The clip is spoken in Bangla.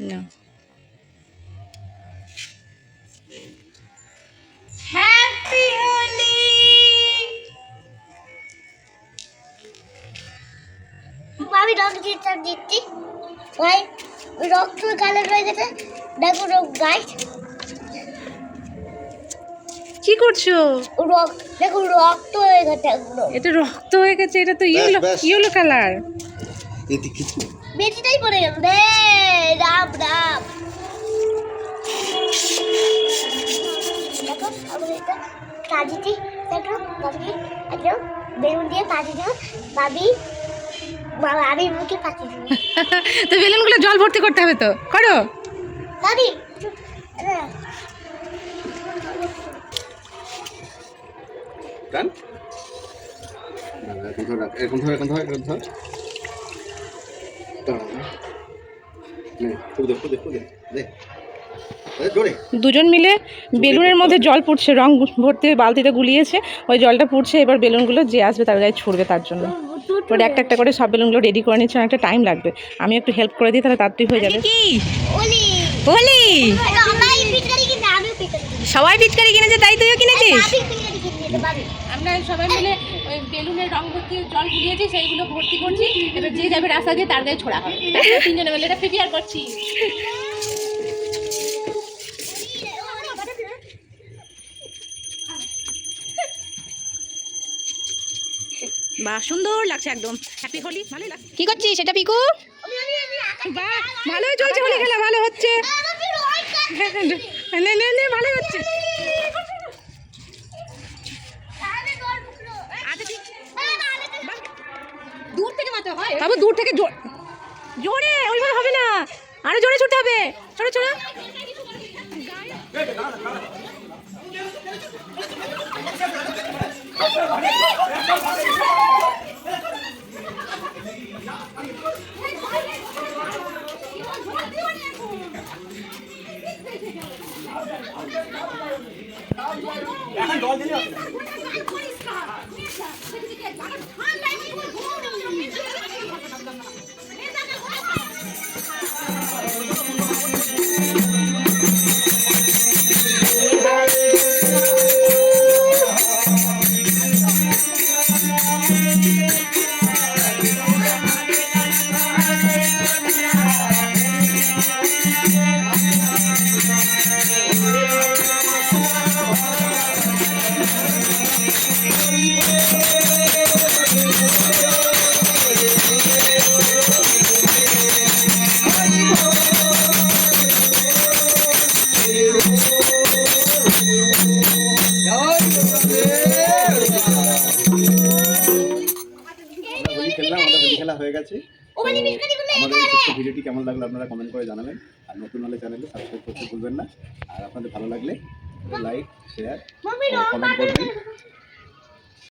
না হ্যাপি হোলি। আমি রং দিচ্ছি ভাই, রক্ত কালার হয়ে গেছে, দেখো গাইস কি করছো? দেখো রক্ত হয়ে গেছে একদম। এটা রক্ত হয়ে গেছে, এটা তো ইয়েলো ইয়েলো কালার। বেশিটাই পড়ে গেল রে, রাম রাম। দেখো আমি এটা কাজিটি, দেখো বাবি একদম বেলুন দিয়ে পাঠিয়ে দেবো। বাবি আমি মুখে পাঠিয়ে দেবো। তো বেলুনগুলো জল ভর্তি করতে হবে, তো করো। বাবি ডান। এখন ধর এখন ধর এখন ধর। দুজন মিলে বেলুনের মধ্যে জল পড়ছে, রং ভর্তি বালতিতে গুলিয়েছে, ওই জলটা পড়ছে। এবার বেলুনগুলো যে আসবে তার গায়ে ছুড়বে, তার জন্য ওটা একটা একটা করে সব বেলুনগুলো রেডি করে নিচ্ছে। একটা টাইম লাগবে, আমি একটু হেল্প করে দিই, তাহলে তাড়াতাড়ি হয়ে যাবে। কি ওলি হোলি সবাই পিটকারি কিনে, আমিও পিটকারি কিনে। সবাই পিচকারি কিনেছে, তাই তুইও কিনেছিস? বাবি পিটকারি কিনে, বাবি আমরা সবাই মিলে ওই বেলুনের রং ভর্তি জল গুলিয়েছি, সেইগুলো ভর্তি করছি। এবার যে যাবে রাস্তা দিয়ে তার গায়ে ছোড়া হবে। তিনজনে মিলে এটা প্রিপেয়ার করছি। বাহ, সুন্দর লাগছে একদম। হ্যাপি হোলি। ভালোই লাগছে। কি করছিস সেটা পিকু? বাহ, ভালোই চলছে হোলি খেলা, ভালো হচ্ছে। নে নে নে, ভালোই হচ্ছে। দূর থেকে মারতে হয় বাবু, দূর থেকে জোরে, ওইভাবে হবে না, আরো জোরে ছুটতে হবে। ছোট ছোট খেলা হয়ে গেছে। আমাদের ছোট্ট ভিডিওটি কেমন লাগলো আপনারা কমেন্ট করে জানাবেন। আর নতুন হলে চ্যানেলে সাবস্ক্রাইব করতে ভুলবেন না। আর আপনাদের ভালো লাগলে লাইক, শেয়ার, কমেন্ট করবেন।